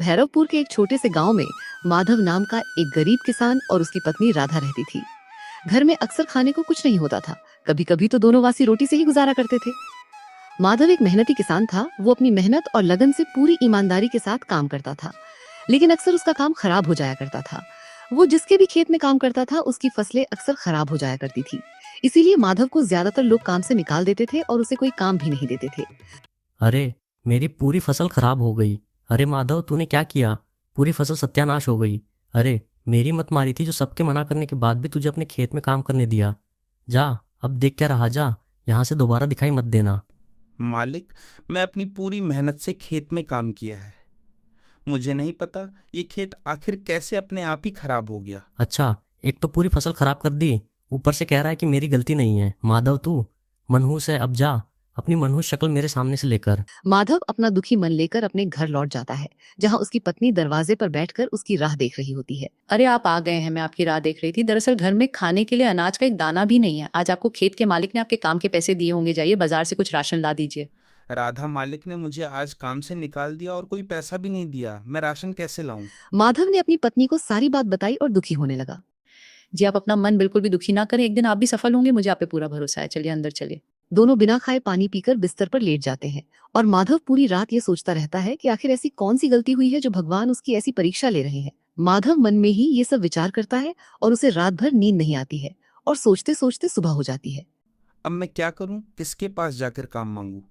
भैरवपुर के एक छोटे से गांव में माधव नाम का एक गरीब किसान और उसकी पत्नी राधा रहती थी। घर में अक्सर खाने को कुछ नहीं होता था। कभी कभी तो दोनों वासी रोटी से ही गुजारा करते थे। माधव एक मेहनती किसान था। वो अपनी मेहनत और लगन से पूरी ईमानदारी के साथ काम करता था, लेकिन अक्सर उसका काम खराब हो जाया करता था। वो जिसके भी खेत में काम करता था उसकी फसलें अक्सर खराब हो जाया करती थी। इसीलिए माधव को ज्यादातर लोग काम से निकाल देते थे और उसे कोई काम भी नहीं देते थे। अरे, मेरी पूरी फसल खराब हो गई। अरे माधव, तूने क्या किया? पूरी फसल सत्यानाश हो गई। अरे, मेरी मत मारी थी जो सबके मना करने के बाद भी तुझे अपने खेत में काम करने दिया। जा, अब देख क्या रहा, जा। यहाँ से दोबारा दिखाई मत देना। मालिक, मैं अपनी पूरी मेहनत से खेत में काम किया है। मुझे नहीं पता ये खेत आखिर कैसे अपने आप ही खराब हो गया। अच्छा, एक तो पूरी फसल खराब कर दी, ऊपर से कह रहा है कि मेरी गलती नहीं है। माधव, तू मनहूस है। अब जा, अपनी मनहूस शक्ल मेरे सामने से लेकर। माधव अपना दुखी मन लेकर अपने घर लौट जाता है, जहां उसकी पत्नी दरवाजे पर बैठकर उसकी राह देख रही होती है। अरे आप आ गए हैं, मैं आपकी राह देख रही थी। दरअसल घर में खाने के लिए अनाज का एक दाना भी नहीं है। आज आपको खेत के मालिक ने आपके काम के पैसे दिए होंगे, जाइए बाजार से कुछ राशन ला दीजिए। राधा मालिक ने मुझे आज काम से निकाल दिया और कोई पैसा भी नहीं दिया। मैं राशन कैसे लाऊं? माधव ने अपनी पत्नी को सारी बात बताई और दुखी होने लगा। जी आप अपना मन बिल्कुल भी दुखी ना करें, एक दिन आप भी सफल होंगे, मुझे आप पे पूरा भरोसा है। चलिए अंदर चलिए। दोनों बिना खाए पानी पीकर बिस्तर पर लेट जाते हैं और माधव पूरी रात ये सोचता रहता है कि आखिर ऐसी कौन सी गलती हुई है जो भगवान उसकी ऐसी परीक्षा ले रहे हैं। माधव मन में ही ये सब विचार करता है और उसे रात भर नींद नहीं आती है और सोचते सोचते सुबह हो जाती है। अब मैं क्या करूं? किसके पास जाकर काम मांगू?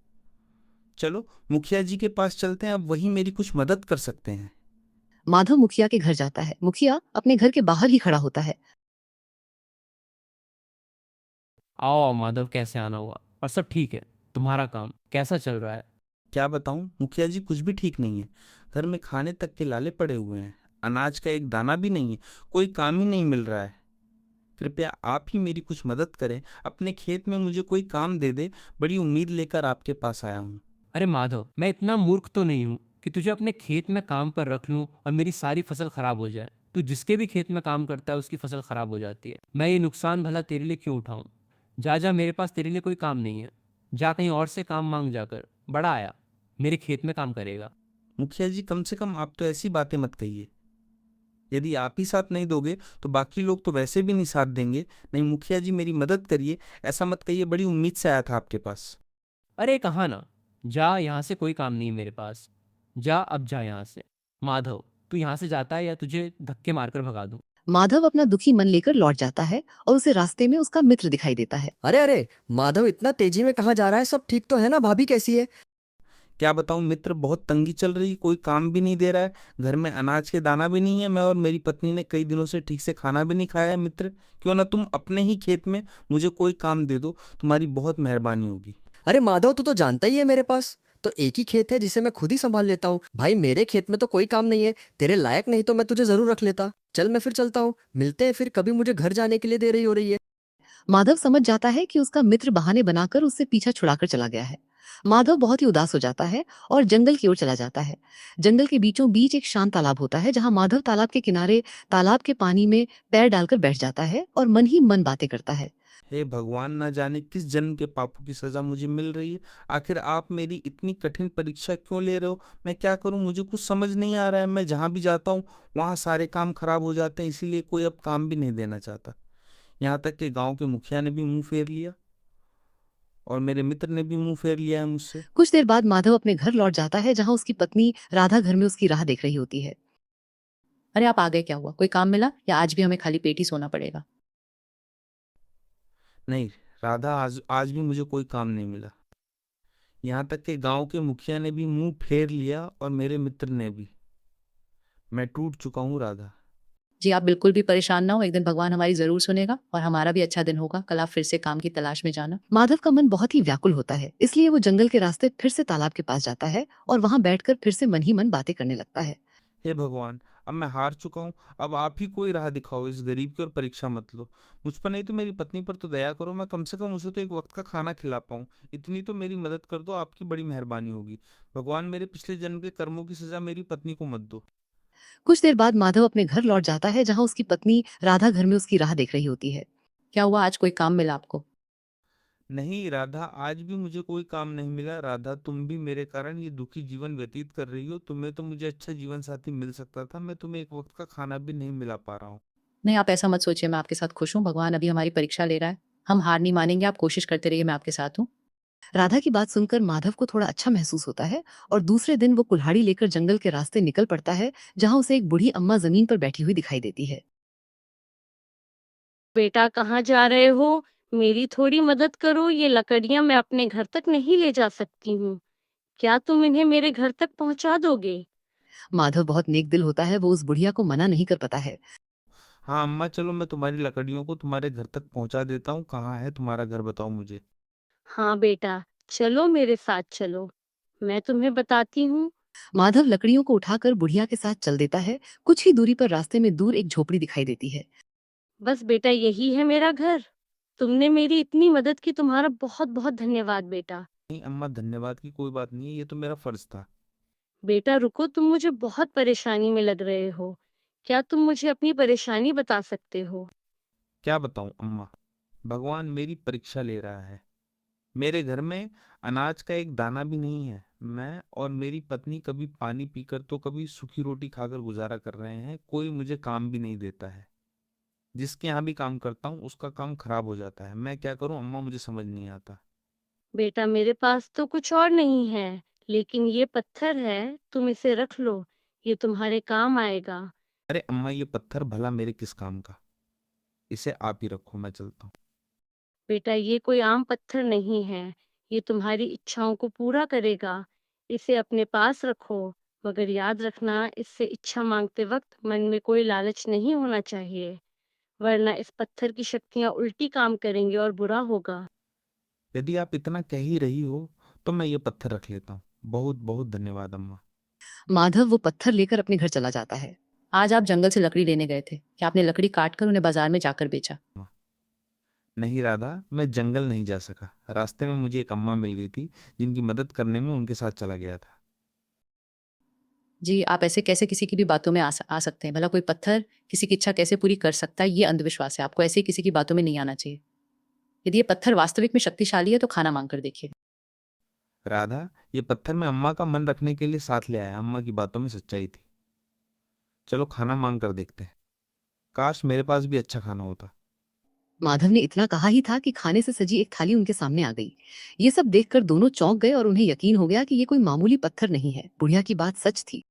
चलो, मुखिया जी के पास चलते हैं, अब वही मेरी कुछ मदद कर सकते हैं। माधव मुखिया के घर जाता है। मुखिया अपने घर के बाहर ही खड़ा होता है। आओ आओ माधव, कैसे आना हुआ? और सब ठीक है? तुम्हारा काम कैसा चल रहा है? क्या बताऊं मुखिया जी, कुछ भी ठीक नहीं है। घर में खाने तक के लाले पड़े हुए हैं, अनाज का एक दाना भी नहीं है, कोई काम ही नहीं मिल रहा है। कृपया आप ही मेरी कुछ मदद करें, अपने खेत में मुझे कोई काम दे दे। बड़ी उम्मीद लेकर आपके पास आया हूँ। अरे माधव, मैं इतना मूर्ख तो नहीं हूँ कि तुझे अपने खेत में काम पर रख लूँ और मेरी सारी फसल खराब हो जाए। तू जिसके भी खेत में काम करता है उसकी फसल खराब हो जाती है। मैं ये नुकसान भला तेरे लिए क्यों उठाऊं? जा जा, मेरे पास तेरे लिए कोई काम नहीं है। जा कहीं और से काम मांग जाकर। बड़ा आया मेरे खेत में काम करेगा। मुखिया जी, कम से कम आप तो ऐसी बातें मत कहिए। यदि आप ही साथ नहीं दोगे तो बाकी लोग तो वैसे भी नहीं साथ देंगे। नहीं मुखिया जी, मेरी मदद करिए, ऐसा मत कहिए। बड़ी उम्मीद से आया था आपके पास। अरे कहा ना, जा, यहाँ से कोई काम नहीं है मेरे पास। जा, अब जा यहाँ से। माधव, तू यहाँ से जाता है या तुझे धक्के मारकर भगा दूं? माधव अपना दुखी मन लेकर लौट जाता है और उसे रास्ते में उसका मित्र दिखाई देता है। अरे अरे, माधव इतना तेजी में कहाँ जा रहा है? सब ठीक तो है ना? भाभी कैसी है? क्या बताऊं मित्र, बहुत तंगी चल रही, कोई काम भी नहीं दे रहा है। घर में अनाज के दाना भी नहीं है। मैं और मेरी पत्नी ने कई दिनों से ठीक से खाना भी नहीं खाया है। मित्र, क्यों ना तुम अपने ही खेत में मुझे कोई काम दे दो, तुम्हारी बहुत मेहरबानी होगी। अरे माधव, तू तो जानता ही है मेरे पास तो एक ही खेत है जिसे मैं खुद ही संभाल लेता हूँ। भाई, मेरे खेत में तो कोई काम नहीं है। तेरे लायक नहीं तो मैं तुझे जरूर रख लेता। चल, मैं फिर चलता हूँ। मिलते हैं फिर कभी। मुझे घर जाने के लिए देरी हो रही है। माधव समझ जाता है कि उसका मित्र बहाने बनाकर उससे पीछा छुड़ाकर चला गया है। माधव बहुत ही उदास हो जाता है और जंगल की ओर चला जाता है। जंगल के बीचों बीच एक शांत तालाब होता है, जहां माधव तालाब के किनारे तालाब के पानी में पैर डालकर बैठ जाता है और मन ही मन बातें करता है। हे भगवान, ना जाने किस जन्म के पापों की सजा मुझे मिल रही है। आखिर आप मेरी इतनी कठिन परीक्षा क्यों ले रहे हो? मैं क्या करूं, मुझे कुछ समझ नहीं आ रहा है। मैं जहां भी जाता हूं वहां सारे काम खराब हो जाते हैं, इसीलिए कोई अब काम भी नहीं देना चाहता। यहाँ तक कि गांव के मुखिया ने भी मुंह फेर लिया और मेरे मित्र ने भी मुंह फेर लिया है मुझसे। कुछ देर बाद माधव अपने घर लौट जाता है, जहां उसकी पत्नी राधा घर में उसकी राह देख रही होती है। अरे आप आ गए, क्या हुआ? कोई काम मिला या आज भी हमें खाली पेट ही सोना पड़ेगा? नहीं राधा, आज आज भी मुझे कोई काम नहीं मिला। यहाँ तक कि गांव के मुखिया ने भी मुंह फेर लिया और मेरे मित्र ने भी। मैं टूट चुका हूँ राधा। जी आप बिल्कुल भी परेशान ना हो, एक दिन भगवान हमारी जरूर सुनेगा और हमारा भी अच्छा दिन होगा। कल आप फिर से काम की तलाश में जाना। माधव का मन बहुत ही व्याकुल होता है, इसलिए वो जंगल के रास्ते फिर से तालाब के पास जाता है और वहां बैठकर फिर से मन ही मन बातें करने लगता है। हे भगवान, अब मैं हार चुका हूँ। अब आप ही कोई राह दिखाओ, इस गरीब की और परीक्षा मत लो। मुझ पर नहीं तो मेरी पत्नी पर तो दया करो। मैं कम से कम उसे तो एक वक्त का खाना खिला पाऊँ, इतनी तो मेरी मदद कर दो। आपकी बड़ी मेहरबानी होगी। भगवान, मेरे पिछले जन्म के कर्मों की सजा मेरी पत्नी को मत दो। कुछ देर बाद माधव अपने घर लौट जाता है, जहां उसकी पत्नी राधा घर में उसकी राह देख रही होती है। क्या हुआ, आज कोई काम मिला आपको? नहीं राधा, आज भी मुझे कोई काम नहीं मिला। राधा, तुम भी मेरे कारण ये दुखी जीवन व्यतीत कर रही हो। तुम्हें तो मुझे अच्छा जीवन साथी मिल सकता था, मैं तुम्हें एक वक्त का खाना भी नहीं मिला पा रहा हूँ। नहीं, आप ऐसा मत सोचिए, मैं आपके साथ खुश हूँ। भगवान अभी हमारी परीक्षा ले रहा है, हम हार नहीं मानेंगे। आप कोशिश करते रहिए, मैं आपके साथ हूँ। राधा की बात सुनकर माधव को थोड़ा अच्छा महसूस होता है और दूसरे दिन वो कुल्हाड़ी लेकर जंगल के रास्ते निकल पड़ता है, जहाँ उसे एक बूढ़ी अम्मा जमीन पर बैठी हुई दिखाई देती है। बेटा कहाँ जा रहे हो? मेरी थोड़ी मदद करो, ये लकड़ियां मैं अपने घर तक नहीं ले जा सकती हूँ। क्या तुम इन्हें मेरे घर तक पहुंचा दोगे? माधव बहुत नेक दिल होता है, वो उस बुढ़िया को मना नहीं कर पाता है। हाँ अम्मा, चलो मैं तुम्हारी लकड़ियों को तुम्हारे घर तक पहुंचा देता हूँ। कहाँ है तुम्हारा घर, बताओ मुझे। हाँ बेटा, चलो मेरे साथ चलो, मैं तुम्हें बताती हूँ। माधव लकड़ियों को उठाकर बुढ़िया के साथ चल देता है। कुछ ही दूरी पर रास्ते में दूर एक झोपड़ी दिखाई देती है। बस बेटा, यही है मेरा घर। तुमने मेरी इतनी मदद की, तुम्हारा बहुत बहुत धन्यवाद बेटा। नहीं अम्मा, धन्यवाद की कोई बात नहीं है, ये तो मेरा फर्ज था। बेटा रुको, तुम मुझे बहुत परेशानी में लग रहे हो। क्या तुम मुझे अपनी परेशानी बता सकते हो? क्या बताऊं अम्मा, भगवान मेरी परीक्षा ले रहा है। मेरे घर में अनाज का एक दाना भी नहीं है। मैं और मेरी पत्नी कभी पानी पीकर तो कभी सूखी रोटी खाकर गुजारा कर रहे हैं। कोई मुझे काम भी नहीं देता है। जिसके यहाँ भी काम करता हूँ उसका काम खराब हो जाता है। मैं क्या करूँ अम्मा, मुझे समझ नहीं आता। बेटा मेरे पास तो कुछ और नहीं है, लेकिन ये पत्थर है, तुम इसे रख लो, ये तुम्हारे काम आएगा। अरे अम्मा, ये पत्थर भला मेरे किस काम का? इसे आप ही रखो, मैं चलता हूँ। बेटा ये कोई आम पत्थर नहीं है, ये तुम्हारी इच्छाओं को पूरा करेगा। इसे अपने पास रखो, मगर याद रखना, इससे इच्छा मांगते वक्त मन में कोई लालच नहीं होना चाहिए, वरना इस पत्थर की शक्तियां उल्टी काम करेंगी और बुरा होगा। यदि आप इतना कह ही रही हो तो मैं ये पत्थर रख लेता हूँ। बहुत बहुत धन्यवाद अम्मा। माधव वो पत्थर लेकर अपने घर चला जाता है। आज आप जंगल से लकड़ी लेने गए थे, क्या आपने लकड़ी काट कर उन्हें बाजार में जाकर बेचा? नहीं राधा, मैं जंगल नहीं जा सका। रास्ते में मुझे एक अम्मा मिल गई थी, जिनकी मदद करने में उनके साथ चला गया था। जी, आप ऐसे कैसे किसी की भी बातों में आ सकते हैं? भला कोई पत्थर किसी की इच्छा कैसे पूरी कर सकता है? ये अंधविश्वास है, आपको ऐसे ही किसी की बातों में नहीं आना चाहिए। यदि ये पत्थर वास्तविक में शक्तिशाली है तो खाना मांग कर देखिए। राधा, ये पत्थर मैं अम्मा का मन रखने के लिए साथ ले आया। अम्मा की बातों में सच्चाई थी। चलो खाना मांग कर देखते हैं। काश मेरे पास भी अच्छा खाना होता। माधव ने इतना कहा ही था कि खाने से सजी एक थाली उनके सामने आ गई। ये सब देखकर दोनों चौंक गए और उन्हें यकीन हो गया कि ये कोई मामूली पत्थर नहीं है, बुढ़िया की बात सच थी।